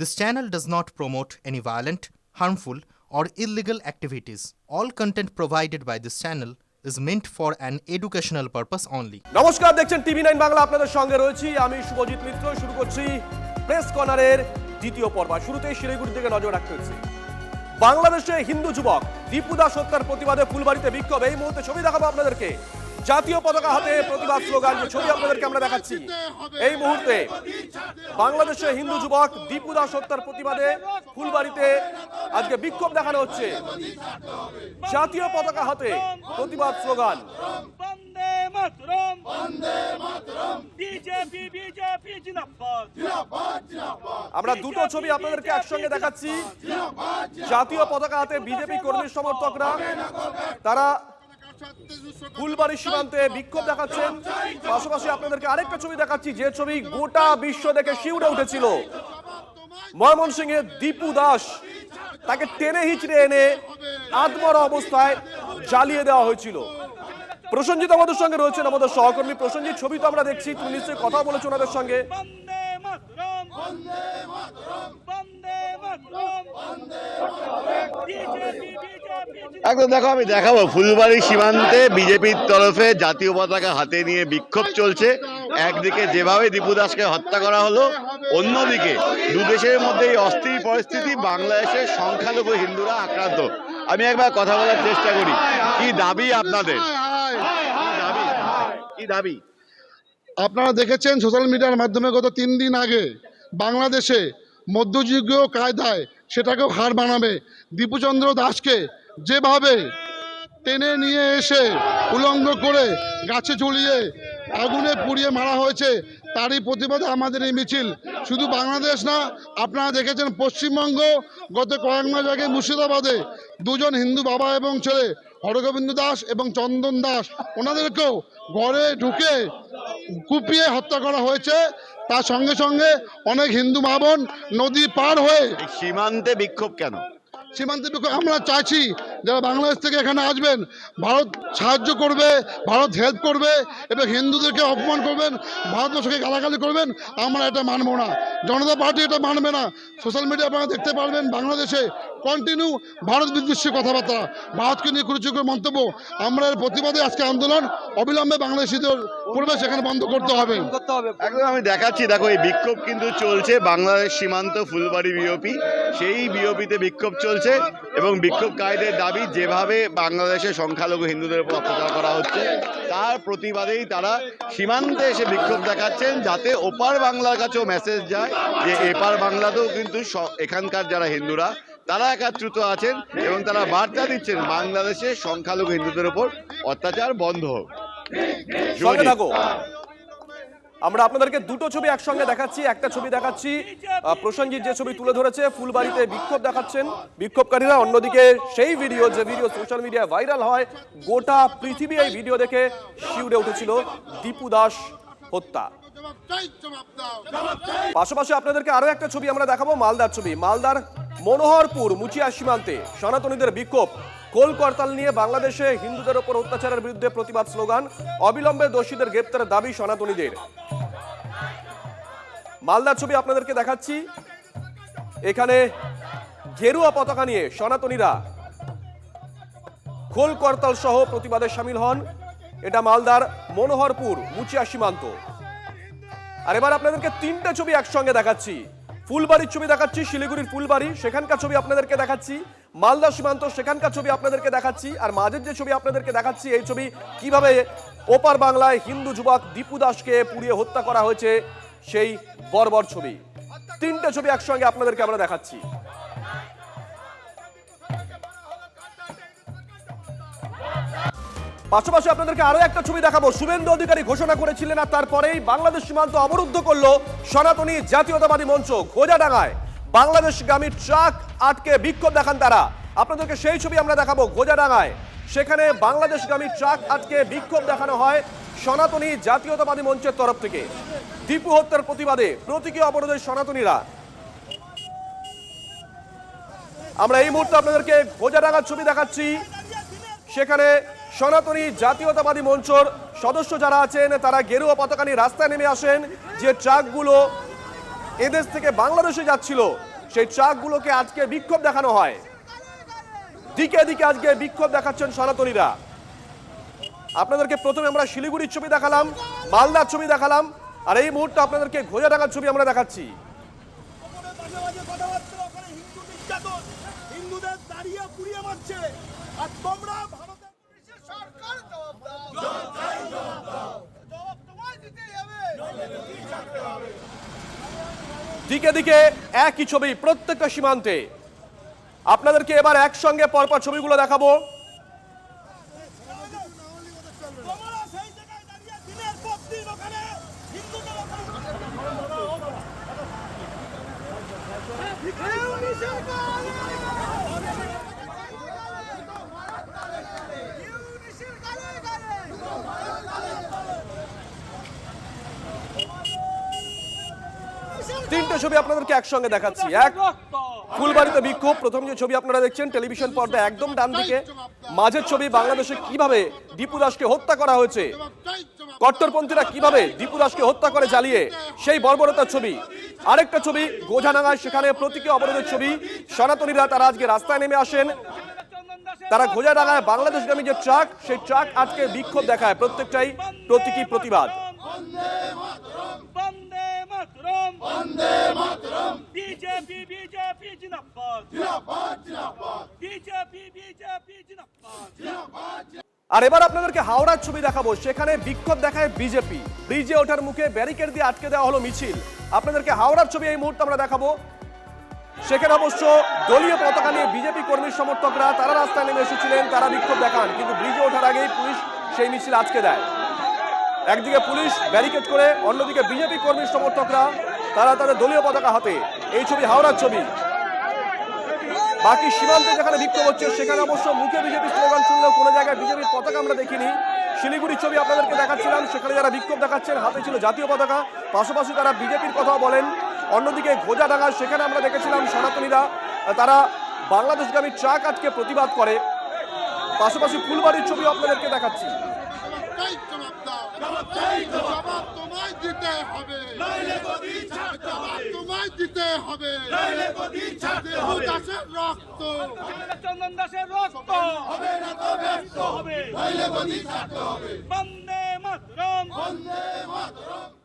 This channel does not promote any violent, harmful, or illegal activities. All content provided by this channel is meant for an educational purpose only. নমস্কার, দেখছেন টিভি9 বাংলা। আপনাদের সঙ্গে রয়েছি আমি শুভজিৎ মিত্র। শুরু করছি প্রেস কর্নারের দ্বিতীয় পর্ব। শুরুতেই শিলিগুড়ির দিকে নজর রাখতে হচ্ছে। বাংলাদেশে হিন্দু যুবক দীপু দাস হত্যার প্রতিবাদে ফুলবাড়িতে বিক্ষোভ। এই মুহূর্তে ছবি দেখাবো আপনাদেরকে। জাতীয় পতাকা হাতে প্রতিবাদ স্লোগান, যে ছবি আপনাদেরকে আমরা দেখাচ্ছি এই মুহূর্তে। বাংলাদেশে হিন্দু যুবক দীপু দাস হত্যার প্রতিবাদে ফুলবাড়িতে আজকে বিক্ষোভ দেখানো হচ্ছে। জাতীয় পতাকা হাতে প্রতিবাদ স্লোগান। আমরা দুটো ছবি আপনাদেরকে একসঙ্গে দেখাচ্ছি। জাতীয় পতাকা হাতে বিজেপি কর্মী সমর্থকরা তারা ফুলবাড়ি সীমান্তে বিক্ষোভ দেখাচ্ছেন। পাশাপাশি আপনাদেরকে আরেকটা ছবি দেখাচ্ছি, যে ছবি গোটা বিশ্ব দেখে শিউরে উঠেছিল। ময়মনসিংহে দীপু দাস, তাকে টেনে হিচড়ে এনে আধমরা অবস্থায় জ্বালিয়ে দেওয়া হয়েছিল। প্রসেনজিৎ আমাদের সঙ্গে রয়েছেন, আমাদের সহকর্মী। প্রসেনজিৎ, ছবি তো আমরা দেখছি, তুমি নিশ্চয়ই কথা বলেছো ওনাদের সঙ্গে। একদম দেখো, আমি দেখাবো ফুলবাড়ি সীমান্তে বিজেপির তরফে জাতীয় পতাকা হাতে নিয়ে বিক্ষোভ চলছে। একদিকে যেভাবে দীপু দাসকে হত্যা করা হলো, অন্যদিকে দু দেশের মধ্যে এই অস্থির পরিস্থিতি, বাংলাদেশের সংখ্যালঘু হিন্দুরা আক্রান্ত। আমি একবার কথা বলার চেষ্টা করি। কি দাবি আপনাদের? কি দাবি? আপনারা দেখেছেন সোশ্যাল মিডিয়ার মাধ্যমে গত 3 দিন আগে বাংলাদেশে মধ্যযুগীয় কায়দায় সেটাকেও হার মানাবে দীপুচন্দ্র দাসকে যেভাবে টেনে নিয়ে এসে উলঙ্গ করে গাছে ঝুলিয়ে আগুনে পুড়িয়ে মারা হয়েছে, তারই প্রতিবাদে আমাদের এই মিছিল। শুধু বাংলাদেশ না, আপনারা দেখেছেন পশ্চিমবঙ্গ গত কয়েক মাস আগে মুর্শিদাবাদে দুজন হিন্দু বাবা এবং ছেলে হরগোবিন্দ দাস এবং চন্দন দাস, ওনাদেরকেও ঘরে ঢুকে কুপিয়ে হত্যা করা হয়েছে। তার সঙ্গে সঙ্গে অনেক হিন্দু মা বোন নদী পার হয়ে সীমান্তে বিক্ষোভ কেন? সীমান্তে বিক্ষোভ আমরা চাইছি, যারা বাংলাদেশ থেকে এখানে আসবেন, ভারত সাহায্য করবে, ভারত হেল্প করবে, এবং হিন্দুদেরকে অপমান করবেন, ভারতবর্ষকে গালাগালি করবেন, আমরা এটা মানব না। জনতা পার্টি এটা মানবে না। সোশ্যাল মিডিয়া আপনারা দেখতে পারবেন বাংলাদেশে কন্টিনিউ ভারত বিদ্বেষী কথাবার্তা, ভারতকে নিয়ে কুরুচিকর মন্তব্য। আমরা এর প্রতিবাদে আজকে আন্দোলন অবিলম্বে বাংলাদেশিদের প্রবেশ এখানে বন্ধ করতে হবে। একদম আমি দেখাচ্ছি, দেখো এই বিক্ষোভ কিন্তু চলছে বাংলাদেশ সীমান্ত ফুলবাড়ি বিওপি। সেই বিওপিতে বিক্ষোভ চলছে এবং বিক্ষোভকারীদের দাবি, যেভাবে বাংলাদেশে সংখ্যালঘু হিন্দুদের উপর অত্যাচার করা হচ্ছে তার প্রতিবাদেই তারা সীমান্তে এসে বিক্ষোভ দেখাচ্ছেন, যাতে ওপার বাংলার কাছেও মেসেজ যায় যে এপার বাংলাতেও কিন্তু এখানকার যারা হিন্দুরা তারা একাত্রিত আছেন এবং তারা বার্তা দিচ্ছেন বাংলাদেশে সংখ্যালঘু হিন্দুদের উপর অত্যাচার বন্ধ হোক। আমরা আপনাদেরকে দুটো ছবি একসঙ্গে দেখাচ্ছি। একটা ছবি দেখাচ্ছি প্রসেনজিৎ যে ছবি তুলে ধরেছে, ফুলবাড়িতে বিক্ষোভ দেখাচ্ছেন বিক্ষোভকারীরা। অন্যদিকে সেই ভিডিও, যে ভিডিও সোশ্যাল মিডিয়ায় ভাইরাল হয়, গোটা পৃথিবী এই ভিডিও দেখে শিউরে উঠেছিল দীপু দাস হত্যা। পাশাপাশি আপনাদেরকে আরো একটা ছবি আমরা দেখাবো, মালদার ছবি। মালদার মনোহরপুর মুচিয়া সীমান্তে সনাতনীদের বিক্ষোভ। কোল করতাল নিয়ে বাংলাদেশে হিন্দুদের ওপর অত্যাচারের বিরুদ্ধে প্রতিবাদ স্লোগান। অবিলম্বে দোষীদের গ্রেপ্তারের দাবি সনাতনীদের। মালদার ছবি আপনাদেরকে দেখাচ্ছি। এখানে গেরুয়া পতাকা নিয়ে সনাতনীরা খোল করতাল সহ প্রতিবাদে সামিল হন। এটা মালদার মনোহরপুর মুচিয়া সীমান্ত। আর এবার আপনাদেরকে তিনটে ছবি একসঙ্গে দেখাচ্ছি। ফুলবাড়ির ছবি দেখাচ্ছি, শিলিগুড়ির ফুলবাড়ি, সেখানকার ছবি আপনাদেরকে দেখাচ্ছি। মালদা সীমান্ত, সেখানকার ছবি আপনাদেরকে দেখাচ্ছি। আর মাঝের যে ছবি আপনাদেরকে দেখাচ্ছি, এই ছবি কিভাবে ওপার বাংলায় হিন্দু যুবক দীপু দাসকে পুড়িয়ে হত্যা করা হয়েছে, সেই বর্বর ছবি। তিনটে ছবি একসঙ্গে আপনাদেরকে আমরা দেখাচ্ছি। পাশাপাশি আপনাদেরকে আরো একটা ছবি দেখাবো। শুভেন্দু অধিকারী ঘোষণা করেছিলেন, আর তারপরেই বাংলাদেশ সীমান্ত অবরুদ্ধ করলো সনাতনী জাতীয়তাবাদী মঞ্চ। গোজাডাঙ্গায় বাংলাদেশগামী ট্রাক আটকে বিক্ষোভ দেখান তারা। আপনাদেরকে সেই ছবি আমরা দেখাবো। গোজাডাঙ্গায় সেখানে বাংলাদেশগামী ট্রাক আটকে বিক্ষোভ দেখানো হয় সনাতনী জাতীয়তাবাদী মঞ্চের তরফ থেকে। দীপু হত্যার প্রতিবাদে প্রতীকী অবরোধে সনাতনীরা। আমরা এই মুহূর্তে আপনাদেরকে গোজাডাঙ্গার ছবি দেখাচ্ছি। সেখানে সনাতনী জাতীয়তাবাদী মঞ্চর সদস্য যারা আছেন তারা গেরুয়া পতাকা নিয়ে রাস্তায় নেমে আসেন। যে ট্রাকগুলো এদেশ থেকে বাংলাদেশে যাচ্ছিল, সেই ট্রাকগুলোকে আজকে বিক্ষোভ দেখানো হয়। দিকে দিকে আজকে বিক্ষোভ দেখাচ্ছেন সনাতনীরা। আপনাদেরকে প্রথমে আমরা শিলিগুড়ির ছবি দেখালাম, মালদার ছবি দেখালাম, আর এই মুহূর্তে আপনাদেরকে ঘোড়াডাঙ্গার ছবি আমরা দেখাচ্ছি। হিন্দুদের দাঁড়িয়ে পুড়িয়ে মারছে, আর তোমরা ভারতের পুলিশের সরকার জবাব দাও, জবাব তোমায় দিতেই হবে। দিকে দিকে একই ছবি প্রত্যেকটা সীমান্তে। আপনাদেরকে এবার একসঙ্গে পরপর ছবিগুলো দেখাবো। তোমরা সেই জায়গায় দাঁড়িয়ে দিনের পর দিন ওখানে হিন্দুদের তিনটে ছবি আপনাদেরকে একসঙ্গে দেখাচ্ছি। এক, ফুলবাড়িতে বিক্ষোভ। প্রথম যে ছবি আপনারা দেখছেন টেলিভিশন পর্দায় একদম ডান দিকে, মাঝের ছবি বাংলাদেশে কিভাবে দীপু দাসকে হত্যা করা হয়েছে, কট্টরপন্থীরা কিভাবে দীপু দাসকে হত্যা করে জ্বালিয়ে, সেই বর্বরতার ছবি। আরেকটা ছবি গোঝাডাঙ্গায়, সেখানে প্রতীকী অবরোধের ছবি। সনাতনীরা তারা আজকে রাস্তায় নেমে আসেন, তারা গোঝাডাঙ্গায় বাংলাদেশগামী যে ট্রাক, সেই ট্রাক আজকে বিক্ষোভ দেখায়। প্রত্যেকটাই প্রতীকী প্রতিবাদ। বিজেপি বিজেপি জিন্দাবাদ, বিজেপি বিজেপি জিন্দাবাদ। আর এবার আপনাদেরকে হাওড়ার ছবি দেখাবো, সেখানে বিক্ষোভ দেখায় বিজেপি। ব্রিজে ওঠার মুখে ব্যারিকেড দিয়ে আটকে দেওয়া হলো মিছিল। আপনাদেরকে হাওড়ার ছবি এই মুহূর্তে আমরা দেখাবো। সেখানে অবশ্য দলীয় পতাকা নিয়ে বিজেপি কর্মী সমর্থকরা তারা রাস্তায় নেমে এসেছিলেন, তারা বিক্ষোভ দেখান, কিন্তু ব্রিজে ওঠার আগেই পুলিশ সেই মিছিল আটকে দেয়। একদিকে পুলিশ ব্যারিকেড করে, অন্যদিকে বিজেপি কর্মী সমর্থকরা তারা তাদের দলীয় পতাকা হাতে। এই ছবি হাওড়ার ছবি। বাকি সীমান্তে যেখানে বিক্ষোভ হচ্ছে সেখানে অবশ্য মুখে বিজেপি স্লোগান শুনলেও কোনো জায়গায় বিজেপির পতাকা আমরা দেখিনি। শিলিগুড়ির ছবি আপনাদেরকে দেখাচ্ছিলাম, সেখানে যারা বিক্ষোভ দেখাচ্ছেন হাতে ছিল জাতীয় পতাকা, পাশাপাশি তারা বিজেপির কথাও বলেন। অন্যদিকে গোঝাডাঙ্গা, সেখানে আমরা দেখেছিলাম সনাতনীরা তারা বাংলাদেশগামী ট্রাক আজকে প্রতিবাদ করে। পাশাপাশি ফুলবাড়ির ছবি আপনাদেরকে দেখাচ্ছি। জবাব তোমায় দিতে হবে, জবাব তোমায় দিতে হবে। দেবু দাসের রক্ত, চন্দন দাসের রক্ত হবে না তো ব্যর্থ হবে, বন্দে মাতরম, বন্দে মাতরম।